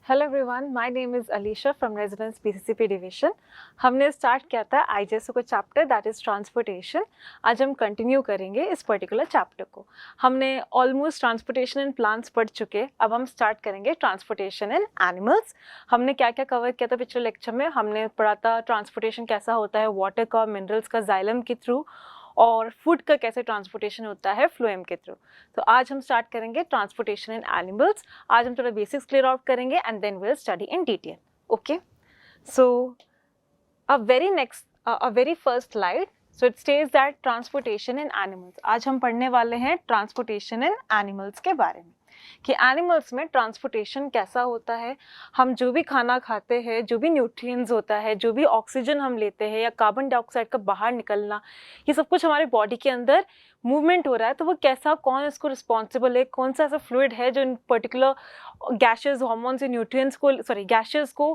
Hello everyone, my name is Alisha from residence PCCP division. हमने start किया था आईजेएसओ का चैप्टर दैट इज़ ट्रांसपोर्टेशन। आज हम कंटिन्यू करेंगे इस पर्टिकुलर चैप्टर को। हमने ऑलमोस्ट ट्रांसपोर्टेशन इन प्लांट्स पढ़ चुके, अब हम स्टार्ट करेंगे ट्रांसपोर्टेशन इन एनिमल्स। हमने क्या क्या कवर किया था पिछले लेक्चर में? हमने पढ़ा था ट्रांसपोर्टेशन कैसा होता है वाटर का, मिनरल्स का जाइलम के थ्रू, और फूड का कैसे ट्रांसपोर्टेशन होता है फ्लोएम के थ्रू। तो आज हम स्टार्ट करेंगे ट्रांसपोर्टेशन इन एनिमल्स। आज हम थोड़ा बेसिक्स क्लियर आउट करेंगे and then will study in detail. Okay, so a very first slide, so it states that transportation in animals. आज हम पढ़ने वाले हैं ट्रांसपोर्टेशन इन एनिमल्स के बारे में कि एनिमल्स में ट्रांसपोर्टेशन कैसा होता है। हम जो भी खाना खाते हैं, जो भी न्यूट्रिएंट्स होता है, जो भी ऑक्सीजन हम लेते हैं या कार्बन डाइऑक्साइड का बाहर निकलना, ये सब कुछ हमारे बॉडी के अंदर मूवमेंट हो रहा है, तो वो कैसा, कौन इसको रिस्पॉन्सिबल है, कौन सा ऐसा फ्लूइड है जो इन पर्टिकुलर गैसेस, हार्मोन्स, न्यूट्रिएंट्स को,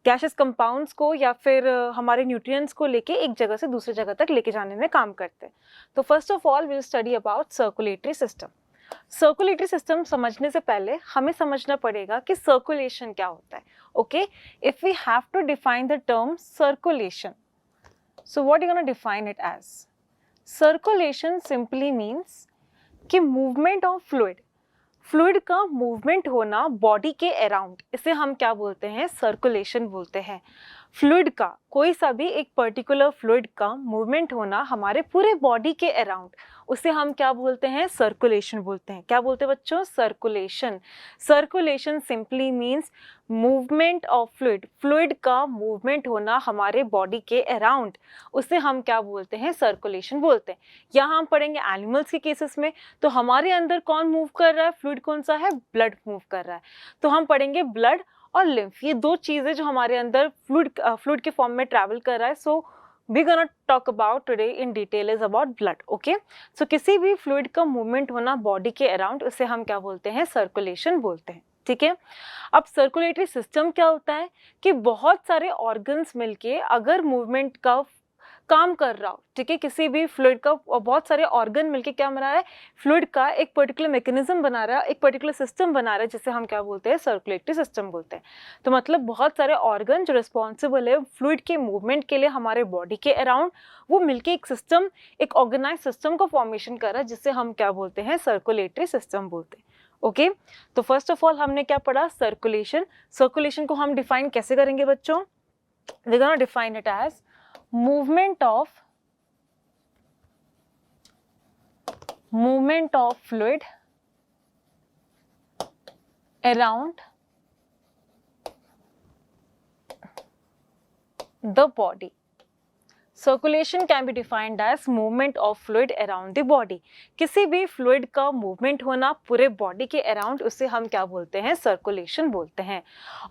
गैसेस कंपाउंड्स को या फिर हमारे न्यूट्रिएंट्स को लेके एक जगह से दूसरी जगह तक लेके जाने में काम करते हैं। तो first of all will study about circulatory system. Circulatory system समझने से पहले हमें समझना पड़ेगा कि सर्कुलेशन क्या होता है। Okay, if we have to define the term circulation, so what you gonna define it as? Circulation simply means कि मूवमेंट ऑफ फ्लूइड का मूवमेंट होना बॉडी के अराउंड, इसे हम क्या बोलते हैं? सर्कुलेशन बोलते हैं। फ्लूइड का, कोई सा भी एक पर्टिकुलर फ्लूइड का मूवमेंट होना हमारे पूरे बॉडी के अराउंड, उसे हम क्या बोलते हैं? सर्कुलेशन बोलते हैं। क्या बोलते हैं बच्चों? Circulation. Circulation simply means movement of fluid का मूवमेंट होना हमारे बॉडी के अराउंड, उसे हम क्या बोलते हैं? सर्कुलेशन बोलते हैं। यहाँ हम पढ़ेंगे एनिमल्स के केसेस में, तो हमारे अंदर कौन मूव कर रहा है? फ्लूइड कौन सा है? ब्लड मूव कर रहा है। तो हम पढ़ेंगे ब्लड और लिम्फ, ये दो चीजें जो हमारे अंदर फ्लूइड के फॉर्म में ट्रैवल कर रहा है। So we gonna talk about today in detail is about blood. Okay, so किसी भी फ्लूइड का मूवमेंट होना बॉडी के अराउंड, उसे हम क्या बोलते हैं? सर्कुलेशन बोलते हैं। ठीक है, अब सर्कुलेटरी सिस्टम क्या होता है कि बहुत सारे ऑर्गन्स मिलके अगर मूवमेंट का काम कर रहा हो, ठीक है, किसी भी फ्लूइड का बहुत सारे ऑर्गन मिलके क्या बना रहा है? फ्लूइड का एक पर्टिकुलर मैकेनिज्म बना रहा है, एक पर्टिकुलर सिस्टम बना रहा है, जिसे हम क्या बोलते हैं? सर्कुलेटरी सिस्टम बोलते हैं। तो मतलब बहुत सारे ऑर्गन जो रिस्पॉन्सिबल है फ्लूइड के मूवमेंट के लिए हमारे बॉडी के अराउंड, वो मिलके एक सिस्टम, एक ऑर्गेनाइज सिस्टम का फॉर्मेशन कर रहा है, जिसे हम क्या बोलते हैं? सर्कुलेटरी सिस्टम बोलते हैं। ओके, तो फर्स्ट ऑफ ऑल हमने क्या पढ़ा? सर्कुलेशन। सर्कुलेशन को हम डिफाइन कैसे करेंगे बच्चों? We gonna define it as movement of fluid around the body. Circulation can be defined as movement of fluid around the body. किसी भी फ्लूइड का मूवमेंट होना पूरे बॉडी के अराउंड, उसे हम क्या बोलते हैं? सर्कुलेशन बोलते हैं।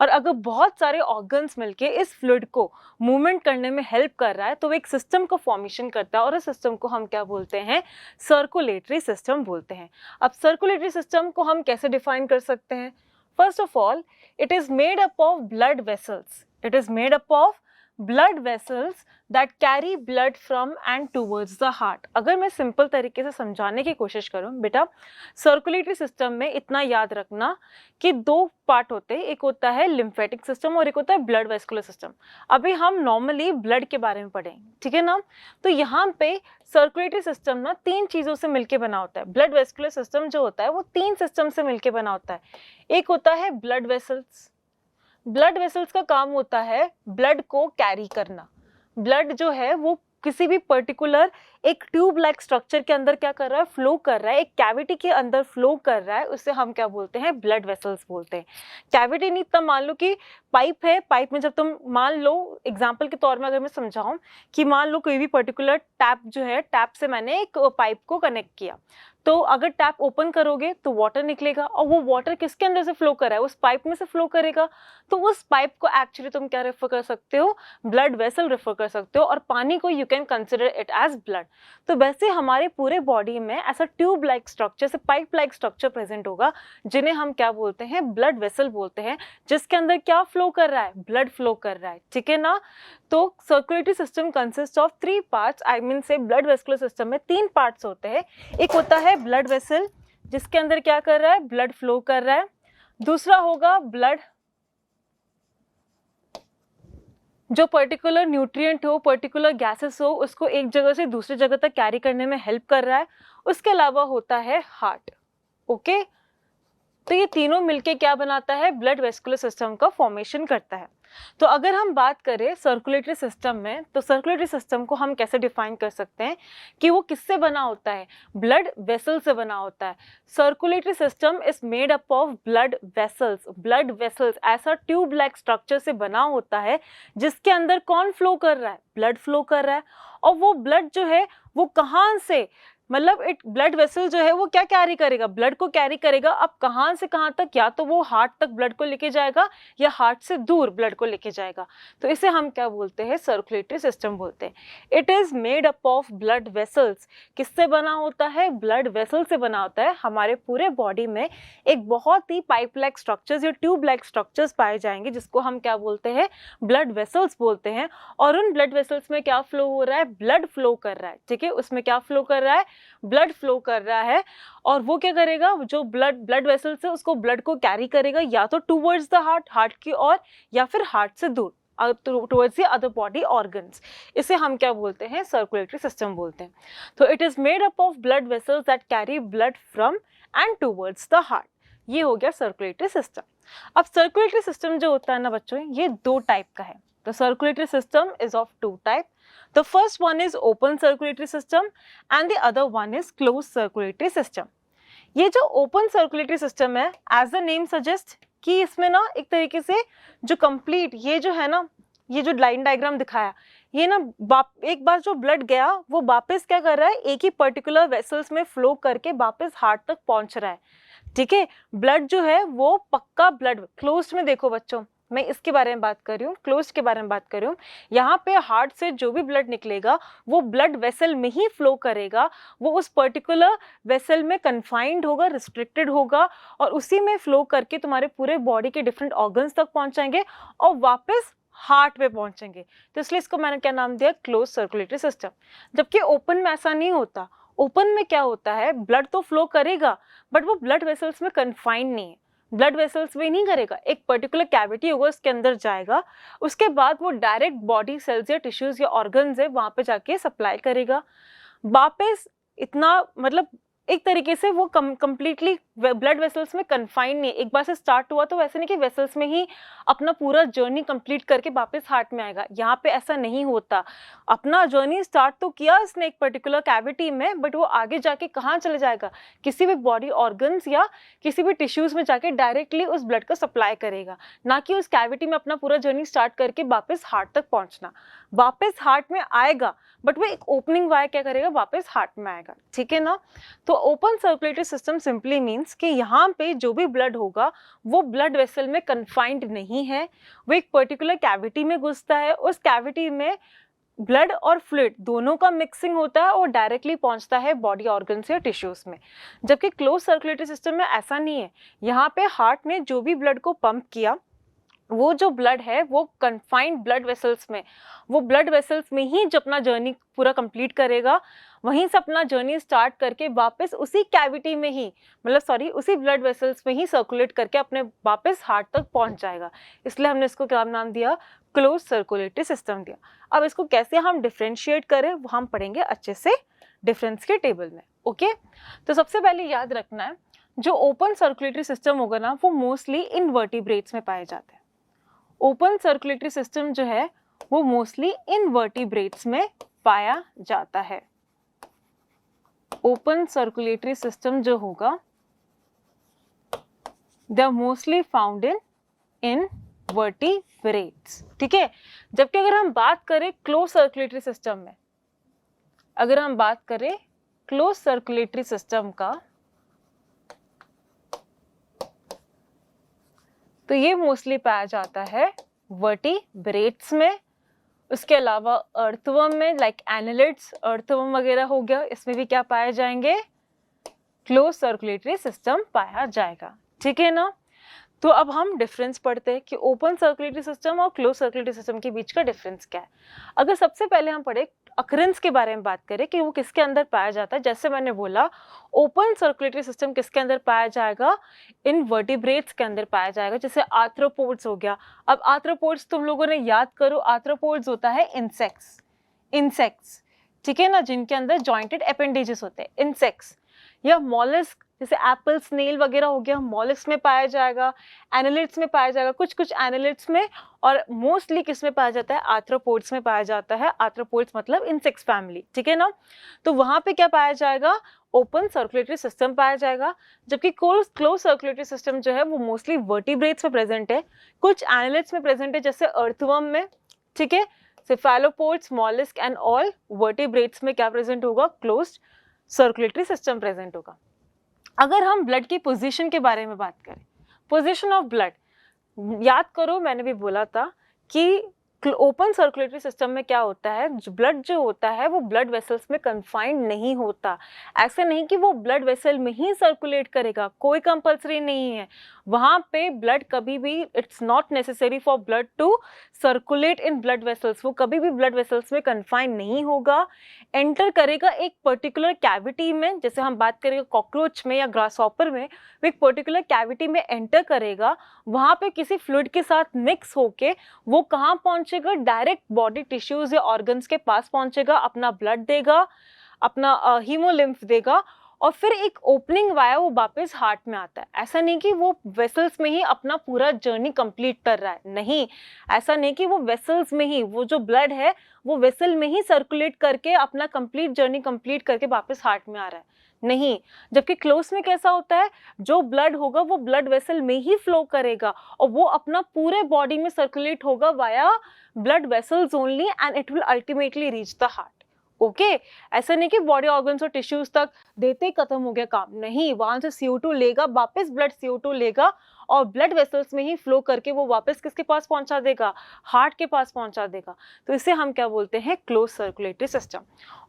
और अगर बहुत सारे ऑर्गन्स मिलके इस फ्लूइड को मूवमेंट करने में हेल्प कर रहा है, तो वो एक सिस्टम का फॉर्मेशन करता है, और इस सिस्टम को हम क्या बोलते हैं? सर्कुलेटरी सिस्टम बोलते हैं। अब सर्कुलेटरी सिस्टम को हम कैसे डिफाइन कर सकते हैं? First of all, it is made up of blood vessels. It is made up of blood vessels that carry blood from and towards the heart। अगर मैं सिंपल तरीके से समझाने की कोशिश करूं बेटा, सर्कुलेटरी सिस्टम में इतना याद रखना कि दो पार्ट होते हैं, एक होता है लिम्फेटिक सिस्टम और एक होता है ब्लड वेस्कुलर सिस्टम। अभी हम नॉर्मली ब्लड के बारे में पढ़ेंगे, ठीक है ना? तो यहाँ पे सर्कुलेटरी सिस्टम ना तीन चीजों से मिलके बना होता है। ब्लड वेस्कुलर सिस्टम जो होता है वो तीन सिस्टम से मिलके बना होता है। एक होता है ब्लड वेसल्स। ब्लड वेसल्स का काम होता है ब्लड को कैरी करना। ब्लड जो है वो किसी भी पर्टिकुलर एक ट्यूब लाइक स्ट्रक्चर के अंदर क्या कर रहा है? फ्लो कर रहा है, एक कैविटी के अंदर फ्लो कर रहा है, उसे हम क्या बोलते हैं? ब्लड वेसल्स बोलते हैं। कैविटी नहीं, तब मान लो कि पाइप है, पाइप में जब तुम मान लो एग्जांपल के तौर में अगर मैं समझाऊं कि मान लो कोई भी पर्टिकुलर टैप जो है, टैप से मैंने एक पाइप को कनेक्ट किया, तो अगर टैप ओपन करोगे तो वाटर निकलेगा, और वो वाटर किसके अंदर से फ्लो कर रहा है? उस पाइप में से फ्लो करेगा। तो उस पाइप को एक्चुअली तुम क्या रेफर कर सकते हो? ब्लड वेसल रेफर कर सकते हो, और पानी को you can consider it as blood. तो वैसे हमारे पूरे बॉडी में ऐसा ट्यूब लाइक स्ट्रक्चर से पाइप लाइक स्ट्रक्चर प्रेजेंट होगा, जिन्हें हम क्या बोलते हैं? ब्लड वेसल बोलते हैं, जिसके अंदर क्या फ्लो कर रहा है? ब्लड फ्लो कर रहा है, ठीक है ना? तो circulatory system consist of 3 parts. I mean से ब्लड वेस्कुलर सिस्टम में 3 पार्ट्स होते हैं। एक होता है ब्लड वेसल, जिसके अंदर क्या कर रहा है? ब्लड फ्लो कर रहा है। दूसरा होगा ब्लड जो पर्टिकुलर न्यूट्रिएंट हो, पर्टिकुलर गैसेस हो, उसको एक जगह से दूसरी जगह तक कैरी करने में हेल्प कर रहा है। उसके अलावा होता है हार्ट। ओके, तो ये तीनों मिलके क्या बनाता है, ब्लड वेस्कुलर सिस्टम का फॉर्मेशन करता है। तो अगर हम बात करें सर्कुलेटरी सिस्टम में, तो सर्कुलेटरी सिस्टम को हम कैसे डिफाइन कर सकते हैं कि वो किससे बना होता है, ब्लड वेसल से बना होता है। Circulatory system is made up of blood vessels. Blood vessels ऐसा ट्यूब लाइक स्ट्रक्चर से बना होता है जिसके अंदर कौन फ्लो कर रहा है, ब्लड फ्लो कर रहा है। और वो ब्लड जो है वो कहाँ से, मतलब एक ब्लड वेसल जो है वो क्या कैरी करेगा, ब्लड को कैरी करेगा। अब कहाँ से कहाँ तक, या तो वो हार्ट तक ब्लड को लेके जाएगा या हार्ट से दूर ब्लड को लेके जाएगा। तो इसे हम क्या बोलते हैं, सर्कुलेटरी सिस्टम बोलते हैं। It is made up of blood vessels. किससे बना होता है, ब्लड वेसल से बना होता है। हमारे पूरे बॉडी में एक बहुत ही पाइप लाइक स्ट्रक्चर्स या ट्यूब लाइक स्ट्रक्चर्स पाए जाएंगे जिसको हम क्या बोलते हैं, ब्लड वेसल्स बोलते हैं। और उन ब्लड वेसल्स में क्या फ्लो हो रहा है, ब्लड फ्लो कर रहा है। ठीक है, उसमें क्या फ्लो कर रहा है, ब्लड फ्लो कर रहा है। और वो क्या करेगा, जो ब्लड वेसल से उसको ब्लड को कैरी करेगा या तो टूवर्ड्स द हार्ट, हार्ट की ओर, या फिर हार्ट से दूर towards the other body organs. इसे हम क्या बोलते हैं, सर्कुलेटरी सिस्टम बोलते हैं। तो it is made up of blood vessels that carry blood from and towards the heart. ये हो गया सर्कुलेटरी सिस्टम। अब सर्कुलेटरी सिस्टम जो होता है ना बच्चों, ये दो टाइप का है। The circulatory system is of two types. The first one is open circulatory system and the other one is closed circulatory system. ये जो open circulatory system है, as the name suggests कि इसमें ना एक तरीके से जो complete ये जो है ना, ये जो लाइन डायग्राम दिखाया, ये ना एक बार जो ब्लड गया वो वापस क्या कर रहा है, एक ही पर्टिकुलर वेसल्स में फ्लो करके वापस हार्ट तक पहुंच रहा है। ठीक है, ब्लड जो है वो पक्का ब्लड क्लोज्ड में, देखो बच्चों मैं इसके बारे में बात कर रही हूँ, क्लोज्ड के बारे में बात कर रही हूँ। यहाँ पे हार्ट से जो भी ब्लड निकलेगा वो ब्लड वेसल में ही फ्लो करेगा। वो उस पर्टिकुलर वेसल में कन्फाइंड होगा, रिस्ट्रिक्टेड होगा, और उसी में फ्लो करके तुम्हारे पूरे बॉडी के डिफरेंट ऑर्गन्स तक पहुंचाएंगे और वापस हार्ट पे पहुंचेंगे। तो इसलिए इसको मैंने क्या नाम दिया, क्लोज सर्कुलेटरी सिस्टम। जबकि ओपन में ऐसा नहीं होता। ओपन में क्या होता है, ब्लड तो फ्लो करेगा बट वो ब्लड वेसल्स में कन्फाइंड नहीं है, ब्लड वेसल्स में नहीं करेगा, एक पर्टिकुलर कैविटी होगा उसके अंदर जाएगा, उसके बाद वो डायरेक्ट बॉडी सेल्स या टिश्यूज या ऑर्गन्स है वहां पे जाके सप्लाई करेगा वापस। इतना मतलब एक तरीके से वो कंप्लीटली ब्लड वेसल्स में कन्फाइंड नहीं है। एक बार से स्टार्ट हुआ तो वैसे नहीं कि वेसल्स में ही अपना पूरा जर्नी कंप्लीट करके वापस हार्ट में आएगा, यहाँ पे ऐसा नहीं होता। अपना जर्नी स्टार्ट तो किया इसने एक पर्टिकुलर कैविटी में, बट वो आगे जाके कहाँ चले जाएगा, किसी भी बॉडी ऑर्गन्स या किसी भी टिश्यूज में जाके डायरेक्टली उस ब्लड का सप्लाई करेगा, ना कि उस कैविटी में अपना पूरा जर्नी स्टार्ट करके वापस हार्ट तक पहुंचना। वापस हार्ट में आएगा बट वो एक ओपनिंग वाया क्या करेगा, वापस हार्ट में आएगा। ठीक है ना। तो open circulatory system simply means कि यहाँ पे जो भी ब्लड होगा वो ब्लड वेसल में कन्फाइंड नहीं है, वो एक पर्टिकुलर कैविटी में घुसता है, उस कैविटी में ब्लड और फ्लूइड दोनों का मिक्सिंग होता है और डायरेक्टली पहुंचता है बॉडी ऑर्गन्स या टिश्यूज में। जबकि क्लोज सर्कुलेटरी सिस्टम में ऐसा नहीं है। यहाँ पे हार्ट ने जो भी ब्लड को पंप किया वो जो ब्लड है वो कन्फाइंड ब्लड वेसल्स में, वो ब्लड वेसल्स में ही जब अपना जर्नी पूरा कंप्लीट करेगा, वहीं से अपना जर्नी स्टार्ट करके वापस उसी कैविटी में ही, मतलब उसी ब्लड वेसल्स में ही सर्कुलेट करके अपने वापस हार्ट तक पहुंच जाएगा। इसलिए हमने इसको क्या नाम दिया, क्लोज सर्कुलेटरी सिस्टम दिया। अब इसको कैसे हम डिफ्रेंशिएट करें वो हम पढ़ेंगे अच्छे से डिफरेंस के टेबल में। ओके, तो सबसे पहले याद रखना है जो ओपन सर्कुलेटरी सिस्टम होगा ना वो मोस्टली इनवर्टिब्रेट्स में पाए जाते हैं। ओपन सर्कुलेटरी सिस्टम जो है वो मोस्टली इनवर्टिब्रेट्स में पाया जाता है। ओपन सर्कुलेटरी सिस्टम जो होगा they are mostly found in invertebrates. ठीक है, जबकि अगर हम बात करें क्लोज सर्कुलेटरी सिस्टम में, अगर हम बात करें क्लोज सर्कुलेटरी सिस्टम का, तो ये मोस्टली पाया जाता है वर्टिब्रेट्स में। उसके अलावा अर्थवर्म में लाइक एनालिड्स, अर्थवर्म वगैरह हो गया, इसमें भी क्या पाए जाएंगे, क्लोज सर्कुलेटरी सिस्टम पाया जाएगा। ठीक है ना। तो अब हम डिफरेंस पढ़ते हैं कि ओपन सर्कुलेटरी सिस्टम और क्लोज सर्कुलेटरी सिस्टम के बीच का डिफरेंस क्या है। अगर सबसे पहले हम पढ़े अकरेंस के बारे में बात करें कि वो किसके अंदर पाया जाता है, जैसे मैंने बोला ओपन सर्कुलेटरी सिस्टम किसके अंदर पाया जाएगा, इन वर्टिब्रेट्स के अंदर पाया जाएगा, जैसे आर्थ्रोपोड्स हो गया। अब आर्थ्रोपोड्स तुम लोगों ने याद करो, आर्थ्रोपोड्स होता है इंसेक्ट्स, ठीक है ना, जिनके अंदर जॉइंटेड अपेंडेजेस होते हैं, इंसेक्ट्स। या मॉलस्क जैसे एप्पल, स्नेल वगैरह हो गया, मॉलस्क में पाया जाएगा, एनालिड्स में पाया जाएगा, कुछ एनालिड्स में, और मोस्टली किस में पाया जाता है, आर्थ्रोपोड्स में पाया जाता है। आर्थ्रोपोड्स मतलब इंसेक्ट्स फैमिली, ठीक है ना। तो वहां पे क्या पाया जाएगा, ओपन सर्कुलेटरी सिस्टम पाया जाएगा। जबकि क्लोज सर्कुलेटरी सिस्टम जो है वो मोस्टली वर्टिब्रेट्स में प्रेजेंट है, कुछ एनालिड्स में प्रेजेंट है, जैसे अर्थवर्म में, ठीक है। Cephalopods, mollusc and all vertebrates में क्या प्रेजेंट होगा, क्लोज्ड सर्कुलेटरी सिस्टम प्रेजेंट होगा। अगर हम ब्लड की पोजीशन के बारे में बात करें, पोजीशन ऑफ ब्लड, याद करो मैंने भी बोला था कि ओपन सर्कुलेटरी सिस्टम में क्या होता है, ब्लड जो होता है वो ब्लड वेसल्स में कन्फाइंड नहीं होता। ऐसा नहीं कि वो ब्लड वेसल में ही सर्कुलेट करेगा, कोई कंपल्सरी नहीं है वहाँ पे। ब्लड कभी भी, it's not necessary for blood to circulate in blood vessels, वो कभी भी ब्लड वेसल्स में कन्फाइंड नहीं होगा। एंटर करेगा एक पर्टिकुलर कैविटी में, जैसे हम बात करेंगे कॉकरोच में या ग्रासहॉपर में, वो एक पर्टिकुलर कैविटी में एंटर करेगा, वहाँ पे किसी फ्लूइड के साथ मिक्स होके वो कहाँ पहुँचेगा, डायरेक्ट बॉडी टिश्यूज या ऑर्गन्स के पास पहुँचेगा, अपना ब्लड देगा, अपना हीमोलिम्फ देगा, और फिर एक ओपनिंग वाया वो वापस हार्ट में आता है। ऐसा नहीं कि वो वेसल्स में ही अपना पूरा जर्नी कंप्लीट कर रहा है, नहीं, ऐसा नहीं कि वो वेसल्स में ही, वो जो ब्लड है वो वेसल में ही सर्कुलेट करके अपना कंप्लीट जर्नी कंप्लीट करके वापस हार्ट में आ रहा है, नहीं। जबकि क्लोज में कैसा होता है, जो ब्लड होगा वो ब्लड वेसल में ही फ्लो करेगा और वो अपना पूरे बॉडी में सर्कुलेट होगा via blood vessels only, and it will ultimately reach the heart. Okay ऐसा नहीं कि बॉडी ऑर्गन्स और टिश्यूज तक देते ही खत्म हो गया काम, नहीं, वहां से CO2 लेगा, वापस ब्लड CO2 लेगा और ब्लड वेसल्स में ही फ्लो करके वो वापस किसके पास पहुंचा देगा, हार्ट के पास पहुंचा देगा। तो इसे हम क्या बोलते हैं, क्लोज सर्कुलेटरी सिस्टम।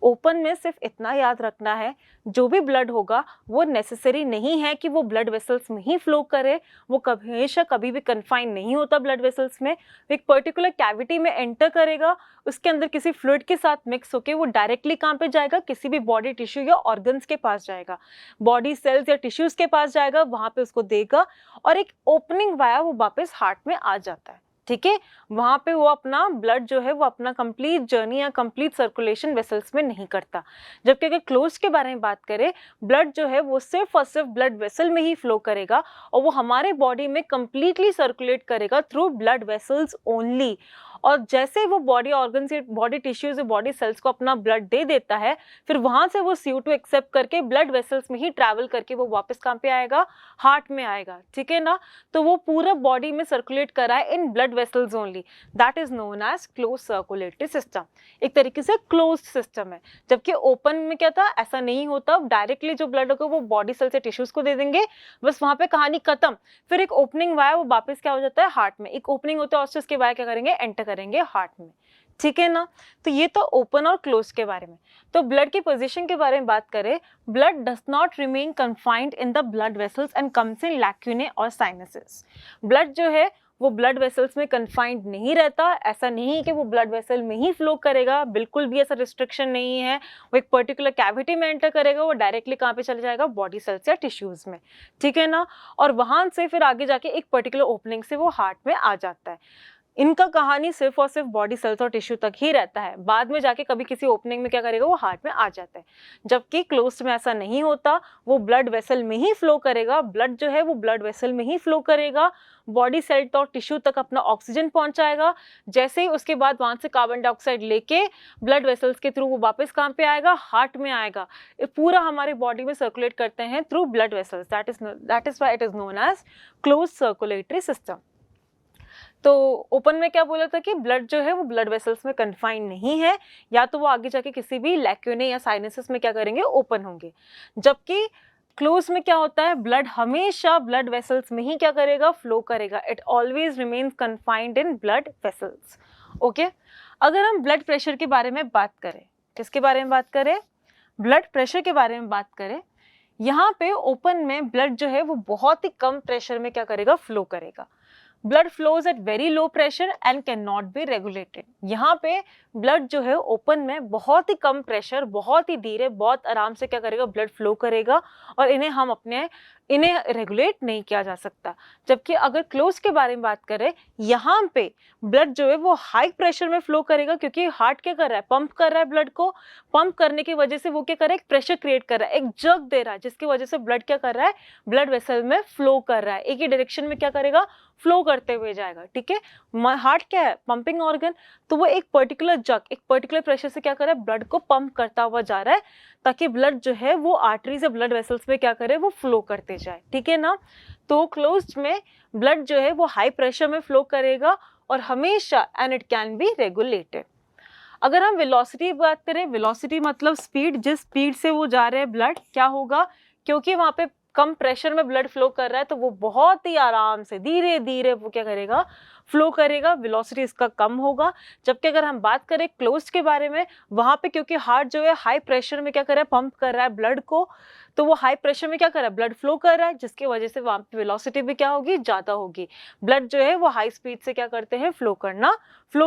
ओपन में सिर्फ इतना याद रखना है, जो भी ब्लड होगा वो नेसेसरी नहीं है कि वो ब्लड वेसल्स में ही फ्लो करे, वो हमेशा कभी भी कन्फाइन नहीं होता ब्लड वेसल्स में। एक पर्टिकुलर कैविटी में एंटर करेगा, उसके अंदर किसी फ्लूइड के साथ मिक्स होके वो डायरेक्टली कहाँ पे जाएगा, किसी भी बॉडी टिश्यू या ऑर्गन्स के पास जाएगा, बॉडी सेल्स या टिश्यूज के पास जाएगा, वहां पे उसको देगा और एक ओपनिंग वाया वो वापस हार्ट में आ जाता है, ठीक है। वहां पे वो अपना ब्लड जो है वो अपना कंप्लीट जर्नी या कंप्लीट सर्कुलेशन वेसल्स में नहीं करता। जबकि अगर क्लोज के बारे में बात करें, ब्लड जो है वो सिर्फ और सिर्फ ब्लड वेसल में ही फ्लो करेगा और वो हमारे बॉडी में कंप्लीटली सर्कुलेट करेगा थ्रू ब्लड वेसल्स ओनली। और जैसे वो बॉडी ऑर्गन से, बॉडी टिश्यूज, बॉडी सेल्स को अपना ब्लड दे देता है, फिर वहां से वो CO2 एक्सेप्ट करके ब्लड वेसल्स में ही ट्रैवल करके वो वापस कहाँ पे आएगा, हार्ट में आएगा, ठीक है ना। तो वो पूरा बॉडी में सर्कुलेट करा है in blood vessels only, that is known as close circulatory system. एक तरीके से क्लोज सिस्टम है। जबकि ओपन में क्या था, ऐसा नहीं होता, डायरेक्टली जो ब्लड होगा वो बॉडी सेल्स या टिश्यूज को दे देंगे, बस वहां पे कहानी खत्म। फिर एक ओपनिंग वाया वो वापस क्या हो जाता है, हार्ट में। एक ओपनिंग होता है और उसके वाया क्या करेंगे, एंटर करेंगे हार्ट में, ठीक है ना। तो ये तो ओपन और क्लोज के बारे में। तो ब्लड की पोजीशन के बारे में बात करें, blood does not remain confined in the blood vessels and comes in lacunae और साइनसेस। ब्लड जो है वो ब्लड वेसल्स में कन्फाइंड नहीं रहता, ऐसा नहीं है कि वो ब्लड वेसल में ही फ्लो करेगा, बिल्कुल भी ऐसा रिस्ट्रिक्शन नहीं है। वो एक पर्टिकुलर कैविटी में एंटर करेगा, वो डायरेक्टली कहाँ पे चले जाएगा, बॉडी सेल्स या टिश्यूज में, ठीक है ना। और वहां से फिर आगे जाके एक पर्टिकुलर ओपनिंग से वो हार्ट में आ जाता है। इनका कहानी सिर्फ और सिर्फ बॉडी सेल्स और टिश्यू तक ही रहता है, बाद में जाके कभी किसी ओपनिंग में क्या करेगा, वो हार्ट में आ जाता है। जबकि क्लोज्ड में ऐसा नहीं होता, वो ब्लड वेसल में ही फ्लो करेगा, ब्लड जो है वो ब्लड वेसल में ही फ्लो करेगा, बॉडी सेल और टिश्यू तक अपना ऑक्सीजन पहुंचाएगा, जैसे ही उसके बाद वहां से कार्बन डाइऑक्साइड लेके ब्लड वेसल्स के थ्रू वो वापस कहाँ पे आएगा, हार्ट में आएगा। पूरा हमारे बॉडी में सर्कुलेट करते हैं through blood vessels, that is why it is known as close circulatory system. तो ओपन में क्या बोला था कि ब्लड जो है वो ब्लड वेसल्स में कन्फाइंड नहीं है, या तो वो आगे जाके किसी भी लैक्यूने या साइनसेस में क्या करेंगे, ओपन होंगे। जबकि क्लोज में क्या होता है, ब्लड हमेशा ब्लड वेसल्स में ही क्या करेगा, फ्लो करेगा, it always remains confined in blood vessels. Okay, अगर हम ब्लड प्रेशर के बारे में बात करें, किसके बारे में बात करें, ब्लड प्रेशर के बारे में बात करें, यहाँ पे ओपन में ब्लड जो है वो बहुत ही कम प्रेशर में क्या करेगा, फ्लो करेगा। Blood flows at very low pressure and can not be regulated. यहाँ पे ब्लड जो है ओपन में बहुत ही कम प्रेशर, बहुत ही धीरे, बहुत आराम से क्या करेगा, ब्लड फ्लो करेगा और इन्हें रेगुलेट नहीं किया जा सकता। जबकि अगर क्लोज के बारे में बात करें, यहाँ पे ब्लड जो है वो हाई प्रेशर में फ्लो करेगा, क्योंकि हार्ट क्या कर रहा है, पंप कर रहा है ब्लड को। पंप करने की वजह से वो क्या कर रहा है, एक प्रेशर क्रिएट कर रहा है, एक जर्क दे रहा है, जिसकी वजह से ब्लड क्या कर रहा है, ब्लड वेसल में फ्लो कर रहा है, एक ही डायरेक्शन में क्या करेगा, फ्लो करते हुए जाएगा। ठीक है, हार्ट क्या है, पंपिंग ऑर्गन, तो वो एक पर्टिकुलर जग, एक पर्टिकुलर प्रेशर से क्या कर रहा है, ब्लड को पंप करता हुआ जा रहा है, ताकि ब्लड जो है वो आर्टरी से ब्लड वेसल्स में क्या करे, वो फ्लो करते जाए। ठीक है ना। तो क्लोज्ड में ब्लड जो है वो हाई प्रेशर में फ्लो करेगा और हमेशा, and it can be regulated. अगर हम वेलोसिटी बात करें, वेलोसिटी मतलब स्पीड, जिस स्पीड से वो जा रहे हैं ब्लड, क्या होगा, क्योंकि वहां पे कम प्रेशर में ब्लड फ्लो कर रहा है, तो वो बहुत ही आराम से धीरे धीरे वो क्या करेगा, फ्लो करेगा, वेलोसिटी इसका कम होगा। जबकि अगर हम बात करें क्लोज्ड के बारे में, वहां पे क्योंकि हार्ट जो है हाई प्रेशर में क्या कर रहा है, पंप कर रहा है ब्लड को, तो वो हाई प्रेशर में क्या कर रहा है, ब्लड फ्लो कर रहा है, जिसकी वजह से वहां पे वेलोसिटी भी क्या होगी, ज्यादा होगी। ब्लड जो है वो हाई स्पीड से क्या करते हैं, फ्लो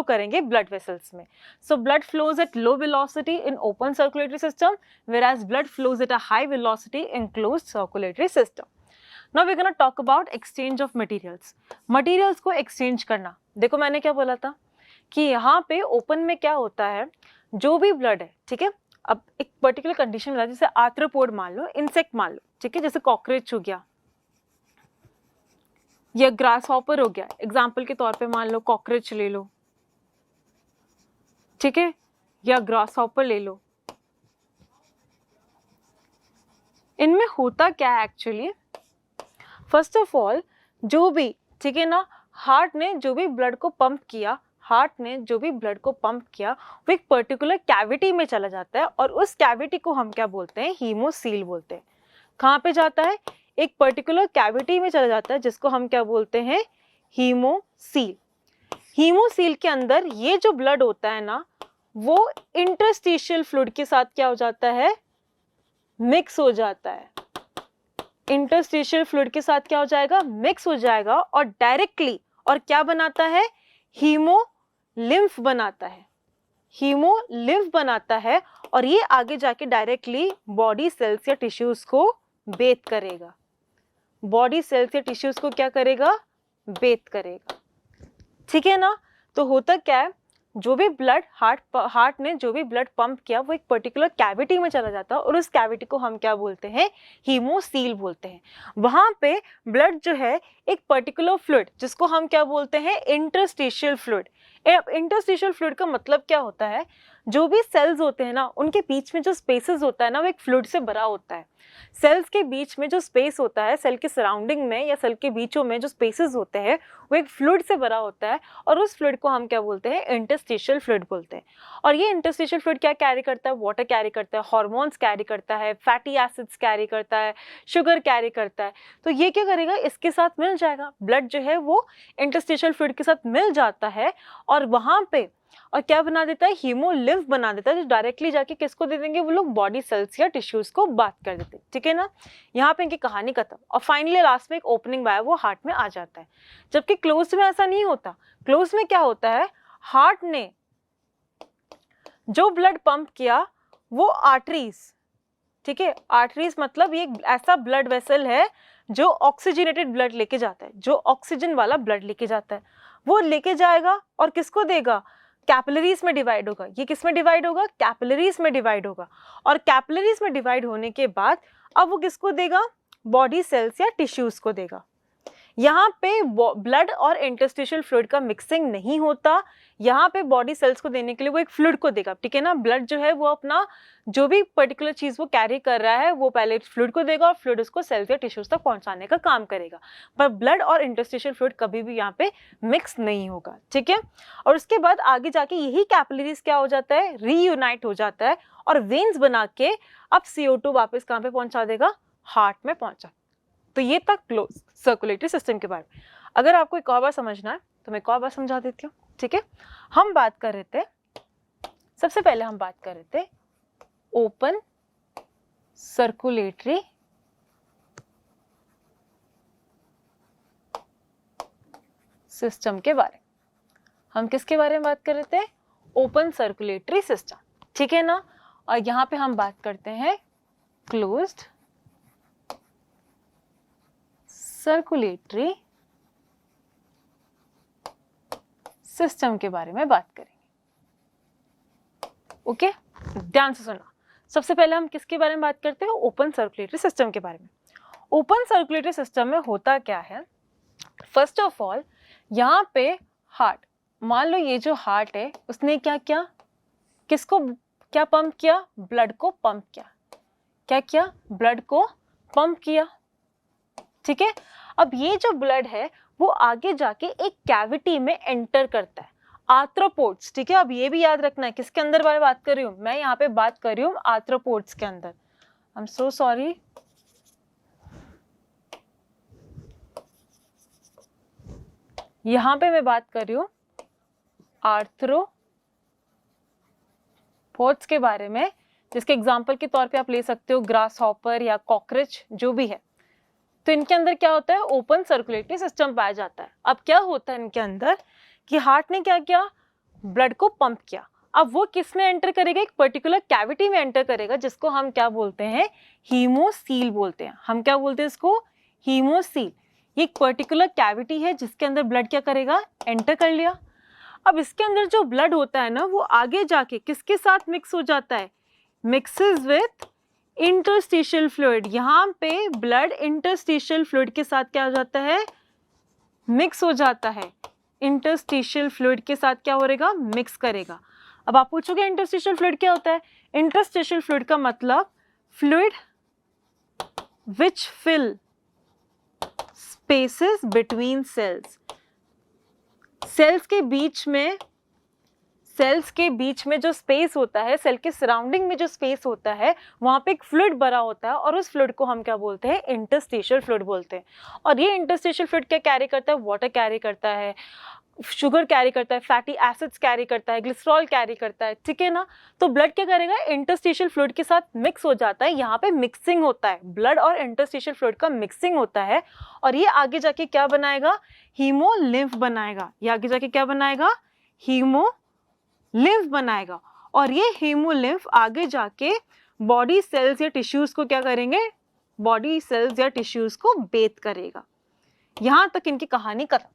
करेंगे ब्लड वेसल्स में। So blood flows at low velocity in open circulatory system, whereas blood flows at a high velocity in closed circulatory system. Now we're going to talk about exchange of materials. Materials को exchange करना, देखो मैंने क्या बोला था कि यहाँ पे ओपन में क्या होता है, जो भी ब्लड है, ठीक है, अब एक पर्टिकुलर कंडीशन में, जैसे आर्थ्रोपोड मान लो, इंसेक्ट मान लो, ठीक है, जैसे कॉकरोच हो गया या ग्रास हॉपर हो गया, एग्जाम्पल के तौर पे मान लो कॉकरोच ले लो, ठीक है, या ग्रास हॉपर ले लो। इनमें होता क्या है एक्चुअली, फर्स्ट ऑफ ऑल जो भी, ठीक है ना, हार्ट ने जो भी ब्लड को पंप किया, वो एक पर्टिकुलर कैविटी में चला जाता है और उस कैविटी को हम क्या बोलते हैं, हीमोसील बोलते हैं। कहाँ पे जाता है, एक पर्टिकुलर कैविटी में चला जाता है, जिसको हम क्या बोलते हैं, हीमोसील। हीमोसील के अंदर ये जो ब्लड होता है ना, वो इंटरस्टिशियल फ्लूइड के साथ क्या हो जाता है, मिक्स हो जाता है। इंटरस्टिशियल फ्लूइड के साथ क्या हो जाएगा, मिक्स हो जाएगा और डायरेक्टली, और क्या बनाता है, हीमोलिम्फ बनाता है और ये आगे जाके डायरेक्टली बॉडी सेल्स या टिश्यूज को बेथ करेगा, बेथ करेगा। ठीक है ना। तो होता क्या है, जो भी ब्लड हार्ट ने जो भी ब्लड पंप किया, वो एक पर्टिकुलर कैविटी में चला जाता है और उस कैविटी को हम क्या बोलते हैं, हीमोसील बोलते हैं। वहां पे ब्लड जो है एक पर्टिकुलर फ्लूइड, जिसको हम क्या बोलते हैं, इंटरस्टिशियल फ्लूइड। इंटरस्टिशियल फ्लूइड का मतलब क्या होता है, जो भी सेल्स होते हैं ना, उनके बीच में जो स्पेसेस होता है ना, वो एक फ्लूइड से भरा होता है। सेल्स के बीच में जो स्पेस होता है, सेल के सराउंडिंग में या सेल के बीचों में जो स्पेसेस होते हैं, वो एक फ्लूइड से भरा होता है और उस फ्लूइड को हम क्या बोलते हैं, इंटरस्टिशियल फ्लूइड बोलते हैं। और ये इंटरस्टिशियल फ्लूइड क्या कैरी करता है, वाटर कैरी करता है, हार्मोन्स कैरी करता है, फैटी एसिड्स कैरी करता है, शुगर कैरी करता है। तो ये क्या करेगा, इसके साथ मिल जाएगा, ब्लड जो है वो इंटरस्टिशियल फ्लूइड के साथ मिल जाता है और वहां पे और क्या बना देता है, हीमोलिम्फ बना देता है, जो डायरेक्टली जाके किसको दे देंगे, वो लोग बॉडी सेल्स या टिश्यूज को बात कर देते हैं। ठीक है ना। यहाँ पे इनकी कहानी खत्म और फाइनली लास्ट में एक ओपनिंग वायर वो हार्ट में आ जाता है। जबकि क्लोज में ऐसा नहीं होता। क्लोज में क्या होता है, हार्ट ने जो ब्लड पंप किया वो आर्टरीज, ठीक है, आर्टरीज मतलब ये ऐसा ब्लड वेसल है जो ऑक्सीजनेटेड ब्लड लेके जाता है, जो ऑक्सीजन वाला ब्लड लेके जाता है, वो लेके जाएगा और किसको देगा, कैपिलरीज में डिवाइड होगा। ये किस में डिवाइड होगा, कैपिलरीज में डिवाइड होगा। और कैपिलरीज में डिवाइड होने के बाद अब वो किसको देगा, बॉडी सेल्स या टिश्यूज को देगा। यहाँ पे ब्लड और इंटरस्टिशियल फ्लूइड का मिक्सिंग नहीं होता। यहाँ पे बॉडी सेल्स को देने के लिए वो एक फ्लूइड को देगा। ठीक है ना। ब्लड जो है वो अपना जो भी पर्टिकुलर चीज वो कैरी कर रहा है वो पहले फ्लूइड को देगा और फ्लूइड उसको सेल्स या टिश्यूज तक पहुंचाने का काम करेगा। पर ब्लड और इंटरस्टिशियल फ्लूइड कभी भी यहाँ पे मिक्स नहीं होगा। ठीक है। और उसके बाद आगे जाके यही कैपिलरीज क्या हो जाता है, रीयूनाइट हो जाता है और वेन्स बना के अब CO2 वापस कहाँ पे पहुंचा देगा, हार्ट में पहुंचा। तो ये तक क्लोज सर्कुलेटरी सिस्टम के बारे में। अगर आपको एक और बार समझना है तो मैं एक और बार समझा देती हूँ। ठीक है। हम बात कर रहे थे, सबसे पहले हम बात कर रहे थे ओपन सर्कुलेटरी सिस्टम के बारे में। हम किसके बारे में बात कर रहे थे, ओपन सर्कुलेटरी सिस्टम, ठीक है ना। और यहाँ पे हम बात करते हैं क्लोज्ड सर्कुलेटरी सिस्टम के बारे में बात करेंगे। ओके, ध्यान से सुना। सबसे पहले हम किसके बारे में बात करते हैं? ओपन सर्कुलेटरी सिस्टम के बारे में। ओपन सर्कुलेटरी सिस्टम में होता क्या है? फर्स्ट ऑफ ऑल यहाँ पे हार्ट, मान लो ये जो हार्ट है उसने क्या किया, किसको क्या पंप किया? ब्लड को पंप किया। क्या किया? ब्लड को पंप किया, ठीक है। अब ये जो ब्लड है वो आगे जाके एक कैविटी में एंटर करता है, आर्थ्रोपोड्स, ठीक है। अब ये भी याद रखना है किसके अंदर बारे बात कर रही हूँ मैं, यहाँ पे बात कर रही हूँ आर्थ्रोपोड्स के अंदर। आई एम सो सॉरी, यहाँ पे मैं बात कर रही हूँ आर्थ्रोपोड्स के बारे में, जिसके एग्जाम्पल के तौर पे आप ले सकते हो ग्रास हॉपर या कॉकरोच जो भी है। तो इनके अंदर क्या होता है? ओपन सर्कुलेटरी सिस्टम पाया जाता है। अब क्या होता है इनके अंदर कि हार्ट ने क्या किया? ब्लड को पंप किया। अब वो किस में एंटर करेगा? एक पर्टिकुलर कैविटी में एंटर करेगा, जिसको हम क्या बोलते हैं? हीमोसील बोलते हैं। हम क्या बोलते हैं इसको? हीमोसील। ये एक पर्टिकुलर कैविटी है जिसके अंदर ब्लड क्या करेगा? एंटर कर लिया। अब इसके अंदर जो ब्लड होता है ना, वो आगे जाके किसके साथ मिक्स हो जाता है? Mixes with interstitial fluid. यहाँ पे ब्लड इंटरस्टिशियल फ्लूइड के साथ क्या हो जाता है? मिक्स हो जाता है। इंटरस्टिशियल फ्लूइड के साथ क्या हो रहेगा? मिक्स करेगा। अब आप पूछोगे इंटरस्टिशियल फ्लूइड क्या होता है? इंटरस्टिशियल फ्लूइड का मतलब fluid which fill spaces between cells. Cells के बीच में जो स्पेस होता है, सेल के सराउंडिंग में जो स्पेस होता है, वहां पे एक फ्लूइड भरा होता है और उस फ्लूइड को हम क्या बोलते हैं? इंटरस्टिशियल फ्लूइड बोलते हैं। और ये इंटरस्टिशियल फ्लूइड क्या कैरी करता है? वाटर कैरी करता है, शुगर कैरी करता है, फैटी एसिड्स कैरी करता है, ग्लिसरॉल कैरी करता है, ठीक है ना। तो ब्लड क्या करेगा? इंटरस्टिशियल फ्लूइड के साथ मिक्स हो जाता है। यहाँ पे मिक्सिंग होता है, ब्लड और इंटरस्टिशियल फ्लूइड का मिक्सिंग होता है और ये आगे जाके क्या बनाएगा? हीमोलिम्फ बनाएगा। ये आगे जाके क्या बनाएगा? हीमोलिम्फ बनाएगा। और ये हीमोलिम्फ आगे जाके बॉडी सेल्स या टिश्यूज को क्या करेंगे? बॉडी सेल्स या टिश्यूज को बेथ करेगा। यहां तक इनकी कहानी खत्म।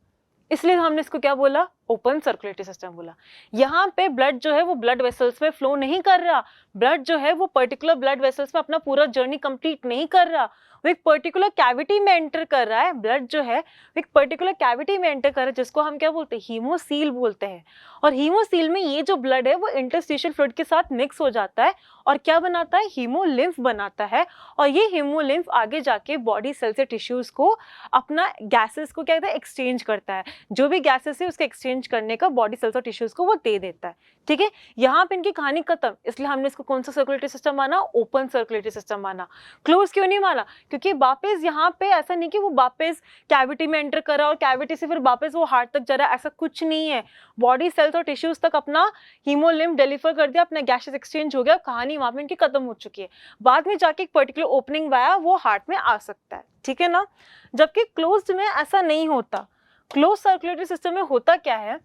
इसलिए हमने इसको क्या बोला? ओपन सर्कुलेटरी सिस्टम बोला। यहाँ पे ब्लड जो है वो ब्लड वेसल्स में फ्लो नहीं कर रहा। ब्लड जो है वो पर्टिकुलर ब्लड वेसल्स में अपना पूरा जर्नी कंप्लीट नहीं कर रहा, वो एक पर्टिकुलर कैविटी में एंटर कर रहा है। ब्लड जो है वो एक पर्टिकुलर कैविटी में एंटर कर रहा है, जिसको हम क्या बोलते हैं? हीमोसील बोलते हैं। और हीमोसील में ये जो ब्लड है वो इंटरस्टिशियल फ्लूइड के साथ मिक्स हो जाता है और क्या बनाता है? हीमोलिम्फ बनाता है। और ये हीमोलिम्फ आगे जाके बॉडी सेल्स या टिश्यूज को अपना गैसेस को क्या कहता है? एक्सचेंज करता है। जो भी गैसेस है उसके एक्सचेंज करने का बॉडी सेल्स और टिश्यूज को वो दे देता है, ठीक है। यहाँ पे इनकी कहानी खत्म। इसलिए हमने इसको कौन सा सर्कुलेटरी सिस्टम माना? ओपन सर्कुलेटरी सिस्टम माना। क्लोज क्यों नहीं माना? क्योंकि वापस यहाँ पे ऐसा नहीं कि वो वापस कैविटी में एंटर करा और कैविटी से फिर वापस वो हार्ट तक जा रहा है, ऐसा कुछ नहीं है। बॉडी सेल्स और टिश्यूज तक अपना हीमोलिम्फ डिलीवर कर दिया, अपना गैसेस एक्सचेंज हो गया, कहानी वहां पे इनकी खत्म हो चुकी है। बाद में जाके एक पर्टिकुलर ओपनिंग वाया वो हार्ट में आ सकता है, ठीक है ना। जबकि क्लोज्ड में ऐसा नहीं होता। क्लोज सर्कुलेटरी सिस्टम में होता क्या है?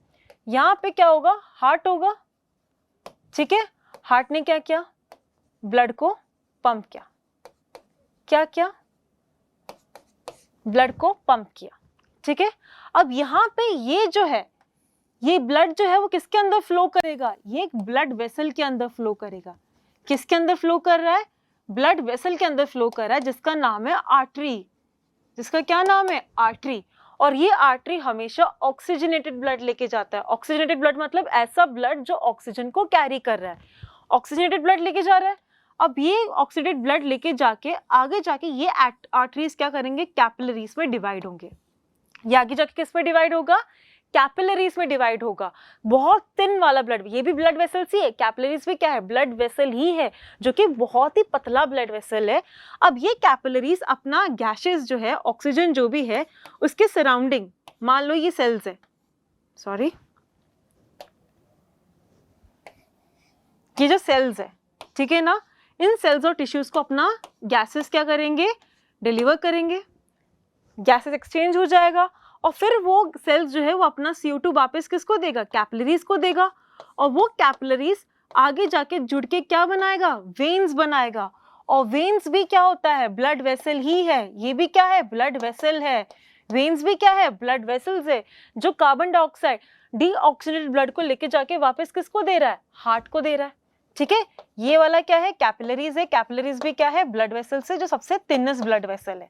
यहाँ पे क्या होगा? हार्ट होगा, ठीक है। हार्ट ने क्या किया? ब्लड को पंप किया। क्या किया? ब्लड को पंप किया, ठीक है। अब यहाँ पे ये जो है, ये ब्लड जो है वो किसके अंदर फ्लो करेगा? ये एक ब्लड वेसल के अंदर फ्लो करेगा। किसके अंदर फ्लो कर रहा है? ब्लड वेसल के अंदर फ्लो कर रहा है, जिसका नाम है आर्टरी। जिसका क्या नाम है? आर्टरी। और ये आर्टरी हमेशा ऑक्सीजनेटेड ब्लड लेके जाता है। ऑक्सीजनेटेड ब्लड मतलब ऐसा ब्लड जो ऑक्सीजन को कैरी कर रहा है। ऑक्सीजनेटेड ब्लड लेके जा रहा है। अब ये ऑक्सीडेटेड ब्लड लेके जाके आगे जाके ये आर्टरीज क्या करेंगे? कैपिलरीज में डिवाइड होंगे। ये आगे जाके किस में डिवाइड होगा? कैपिलरीज में डिवाइड होगा। बहुत थिन वाला ब्लड, ये भी ब्लड वेसल्स ही है। कैपिलरीज भी क्या है? ब्लड वेसल ही है, जो कि बहुत ही पतला ब्लड वेसल है। अब ये कैपिलरीज अपना गैसेस जो है, ऑक्सीजन जो भी है, उसके सराउंडिंग, मान लो ये सेल्स है, सॉरी ये जो सेल्स है, ठीक है ना, इन सेल्स और टिश्यूज को अपना गैसेस क्या करेंगे? डिलीवर करेंगे। गैसेस एक्सचेंज हो जाएगा और फिर वो सेल्स जो है वो अपना CO2 वापस किसको देगा? कैपिलरीज को देगा। और वो कैपिलरीज आगे जाके जुड़ के क्या बनाएगा, वेन्स बनाएगा। और वेन्स भी क्या होता है, ब्लड वेसल ही है। ये भी क्या है, ब्लड वेसल है। वेन्स भी क्या है, ब्लड वेसल्स है, जो कार्बन डाइऑक्साइड डीऑक्सीजनेटेड ब्लड को लेके जाके वापस किसको दे रहा है, हार्ट को दे रहा है। ठीक है, ये वाला क्या है, कैपिलरीज है। कैपिलरीज भी क्या है, ब्लड वेसल्स है, जो सबसे थिनेस्ट ब्लड वेसल है।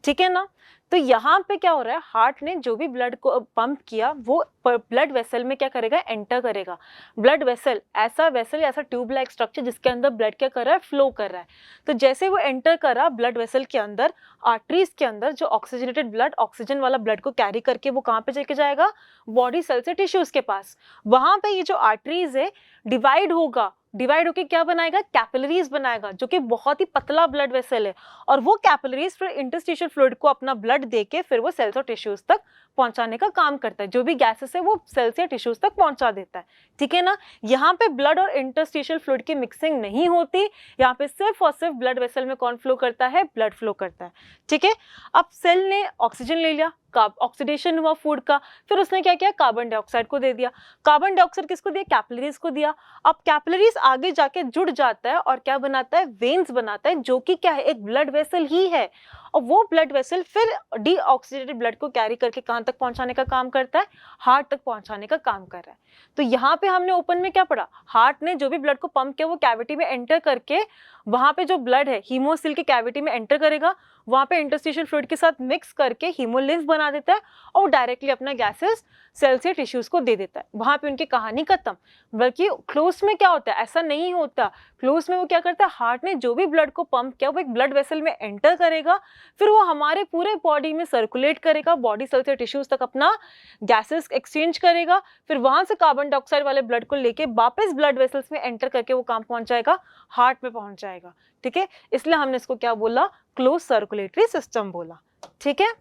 ठीक है ना। तो यहाँ पे क्या हो रहा है, हार्ट ने जो भी ब्लड को पंप किया वो ब्लड वेसल में क्या करेगा, एंटर करेगा। ब्लड वेसल ऐसा वेसल, ऐसा ट्यूब लाइक स्ट्रक्चर जिसके अंदर ब्लड क्या कर रहा है, फ्लो कर रहा है। तो जैसे वो एंटर कर रहा ब्लड वेसल के अंदर, आर्टरीज के अंदर जो ऑक्सीजनेटेड ब्लड, ऑक्सीजन वाला ब्लड को कैरी करके वो कहाँ पे लेके जाएगा, बॉडी सेल से टिश्यूज के पास। वहां पे ये जो आर्टरीज है डिवाइड होगा, डिवाइड होके क्या बनाएगा, कैपिलरीज बनाएगा, जो कि बहुत ही पतला ब्लड वेसल है। और वो कैपिलरीज फिर इंटरस्टिशियल फ्लूइड को अपना ब्लड देके फिर वो सेल्स और टिश्यूज तक पहुंचाने का काम करता है। जो भी गैसेस है वो सेल्स या टिश्यूज तक पहुंचा देता है। ठीक है ना। यहाँ पे ब्लड और इंटरस्टिशियल फ्लूइड की मिक्सिंग नहीं होती, यहाँ पे सिर्फ और सिर्फ ब्लड वेसल में कौन फ्लो करता है, ब्लड फ्लो करता है। ठीक है। अब सेल ने ऑक्सीजन ले लिया, ऑक्सीडेशन हुआ फूड का, फिर उसने क्या किया, कार्बन डाइऑक्साइड को दे दिया। कार्बन डाइऑक्साइड किसको दिया, कैपिलरीज को दिया। अब कैपिलरीज आगे जाके जुड़ जाता है और क्या बनाता है, वेन्स बनाता है, जो कि क्या है, एक ब्लड वेसल ही है। और वो ब्लड वेसल फिर डीऑक्सीडेटेड ब्लड को कैरी करके कहां तक पहुंचाने का काम करता है, हार्ट तक पहुंचाने का काम कर रहा है। तो यहाँ पे हमने ओपन में क्या पढ़ा, हार्ट ने जो भी ब्लड को पंप किया वो कैविटी में एंटर करके वहां पे जो ब्लड है हीमोसिल के कैविटी में एंटर करेगा, वहां पे इंटरस्टिशियल फ्लूइड के साथ मिक्स करके हीमोलिम्फ बना देता है और डायरेक्टली अपना गैसेस सेल्स या टिश्यूज को दे देता है। वहां पे उनकी कहानी खत्म। बल्कि क्लोज में क्या होता है, ऐसा नहीं होता। क्लोज में वो क्या करता है, हार्ट ने जो भी ब्लड को पंप किया वो एक ब्लड वेसल में एंटर करेगा, फिर वो हमारे पूरे बॉडी में सर्कुलेट करेगा, बॉडी सेल्स या टिश्यूज तक अपना गैसेस एक्सचेंज करेगा, फिर वहां से कार्बन डाइऑक्साइड वाले ब्लड को लेके वापस ब्लड वेसल्स में एंटर करके वो काम पहुंच जाएगा, हार्ट में पहुंच जाएगा। ठीक है, इसलिए हमने इसको क्या बोला, क्लोज सर्कुलेटरी सिस्टम बोला। ठीक है,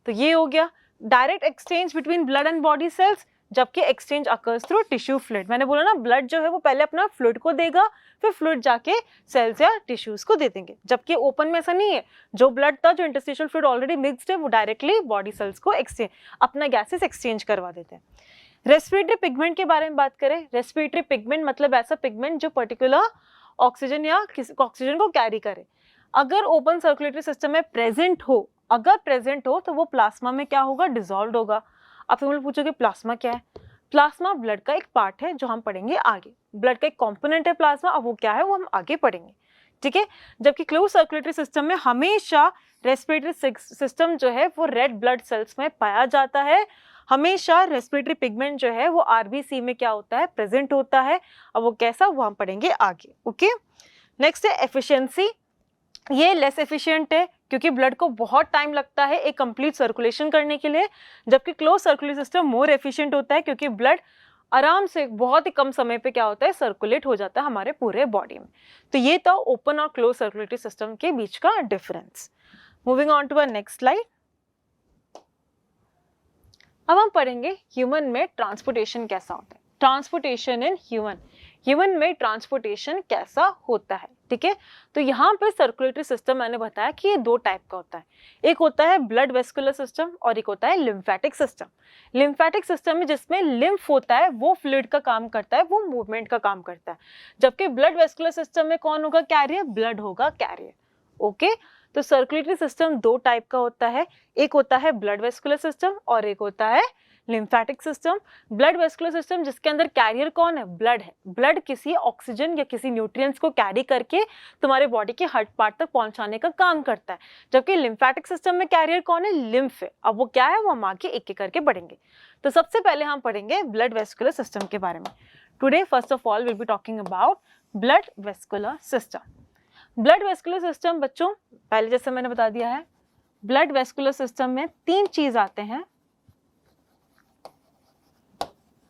तो ये हो गया direct exchange between blood and body cells, जबकि exchange occurs through tissue fluid. मैंने बोला ना, ब्लड जो है वो पहले अपना फ्लूइड को देगा, फिर फ्लूइड जाके सेल्स या टिश्यूज को दे देंगे। जबकि ओपन में ऐसा नहीं है, जो ब्लड था, जो इंटरस्टिशियल फ्लूइड ऑलरेडी मिक्स्ड है, वो डायरेक्टली बॉडी सेल्स को एक्सचेंज, अपना गैसेस एक्सचेंज करवा देते हैं। रेस्पिरेटरी पिगमेंट के बारे में बात करें, रेस्पिरेटरी पिगमेंट मतलब ऐसा पिगमेंट जो पर्टिकुलर ऑक्सीजन या ऑक्सीजन को कैरी करे। अगर ओपन सर्कुलेटरी सिस्टम में प्रेजेंट हो, अगर प्रेजेंट हो तो वो प्लाज्मा में क्या होगा, डिसॉल्व होगा। अब तुम लोग पूछोगे प्लाज्मा क्या है, प्लाज्मा ब्लड का एक पार्ट है जो हम पढ़ेंगे आगे। ब्लड का एक कंपोनेंट है प्लाज्मा, अब वो क्या है वो हम आगे पढ़ेंगे। ठीक है, जबकि क्लोज सर्कुलेटरी सिस्टम में हमेशा रेस्पिरेटरी सिस्टम जो है वो रेड ब्लड सेल्स में पाया जाता है। हमेशा रेस्पिरेटरी पिगमेंट जो है वो आरबीसी में क्या होता है, प्रेजेंट होता है। अब वो कैसा, वो हम पढ़ेंगे आगे। ओके, नेक्स्ट है एफिशिएंसी। ये लेस एफिशिएंट है क्योंकि ब्लड को बहुत टाइम लगता है एक कंप्लीट सर्कुलेशन करने के लिए, जबकि close circulatory system more efficient होता है क्योंकि ब्लड आराम से बहुत ही कम समय पे क्या होता है, सर्कुलेट हो जाता है हमारे पूरे बॉडी में। तो ये था ओपन और क्लोज सर्कुलेटरी सिस्टम के बीच का difference. Moving on to our next slide. अब हम पढ़ेंगे ह्यूमन में ट्रांसपोर्टेशन कैसा होता है। ट्रांसपोर्टेशन इन ह्यूमन में ट्रांसपोर्टेशन कैसा होता है। ठीक है, तो यहाँ पे सर्कुलेटरी सिस्टम मैंने बताया कि ये दो टाइप का होता है। एक होता है ब्लड वेस्कुलर सिस्टम और एक होता है लिम्फेटिक सिस्टम। लिम्फेटिक सिस्टम में जिसमें लिम्फ होता है वो फ्लूइड का काम करता है, वो मूवमेंट का काम करता है। जबकि ब्लड वेस्कुलर सिस्टम में कौन होगा कैरियर, ब्लड होगा कैरियर। ओके, तो सर्कुलेटरी सिस्टम दो टाइप का होता है, एक होता है ब्लड वेस्कुलर सिस्टम और एक होता है lymphatic system. Blood vascular system जिसके अंदर कैरियर कौन है, ब्लड है। ब्लड किसी ऑक्सीजन या किसी न्यूट्रिएंट्स को कैरी करके तुम्हारे बॉडी के हर पार्ट तक पहुंचाने का काम करता है। जबकि लिम्फेटिक सिस्टम में कैरियर कौन है, लिम्फ है। अब वो क्या है वो हम आगे एक एक करके पढ़ेंगे। तो सबसे पहले हम पढ़ेंगे ब्लड वेस्कुलर सिस्टम के बारे में। Today first of all will be talking about blood vascular system. Blood vascular system बच्चों, पहले जैसे मैंने बता दिया है, ब्लड वेस्कुलर सिस्टम में तीन चीज आते हैं।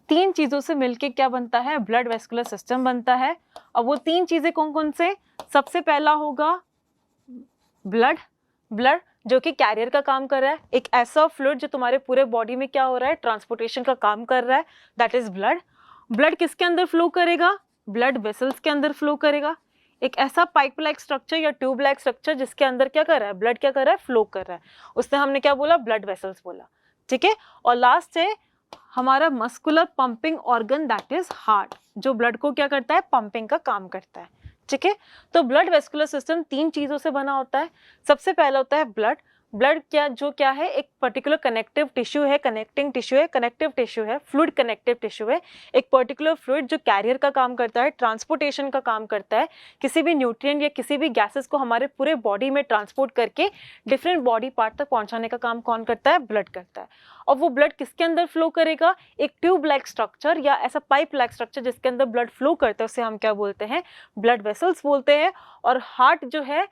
तीन चीजों से मिलके क्या बनता है, ब्लड वेस्कुलर सिस्टम बनता है। अब वो तीन चीजें कौन कौन से, सबसे पहला होगा ब्लड। ब्लड जो कि कैरियर का काम कर रहा है, एक ऐसा फ्लूइड जो तुम्हारे पूरे बॉडी में क्या हो रहा है, ट्रांसपोर्टेशन का काम कर रहा है, दैट इज ब्लड। ब्लड किसके अंदर फ्लो करेगा, ब्लड वेसल्स के अंदर फ्लो करेगा। एक ऐसा पाइप लाइक स्ट्रक्चर या ट्यूब लाइक स्ट्रक्चर जिसके अंदर क्या कर रहा है, ब्लड क्या कर रहा है, फ्लो कर रहा है, उससे हमने क्या बोला, ब्लड वेसल्स बोला। ठीक है, और लास्ट है हमारा muscular pumping organ that is heart, जो ब्लड को क्या करता है, पंपिंग का काम करता है। ठीक है, तो ब्लड वेस्कुलर सिस्टम 3 चीजों से बना होता है। सबसे पहला होता है ब्लड। ब्लड क्या है, एक पर्टिकुलर कनेक्टिव टिश्यू है, कनेक्टिंग टिश्यू है, कनेक्टिव टिश्यू है, फ्लूइड कनेक्टिव टिश्यू है। एक पर्टिकुलर फ्लूइड जो कैरियर का काम करता है, ट्रांसपोर्टेशन का काम करता है, किसी भी न्यूट्रिएंट या किसी भी गैसेस को हमारे पूरे बॉडी में ट्रांसपोर्ट करके डिफरेंट बॉडी पार्ट तक पहुंचाने का काम कौन करता है, ब्लड करता है। और वो ब्लड किसके अंदर फ्लो करेगा, एक ट्यूब लाइक स्ट्रक्चर या ऐसा पाइप लाइक स्ट्रक्चर जिसके अंदर ब्लड फ्लो करता है, उसे हम क्या बोलते हैं, ब्लड वेसल्स बोलते हैं। और हार्ट जो है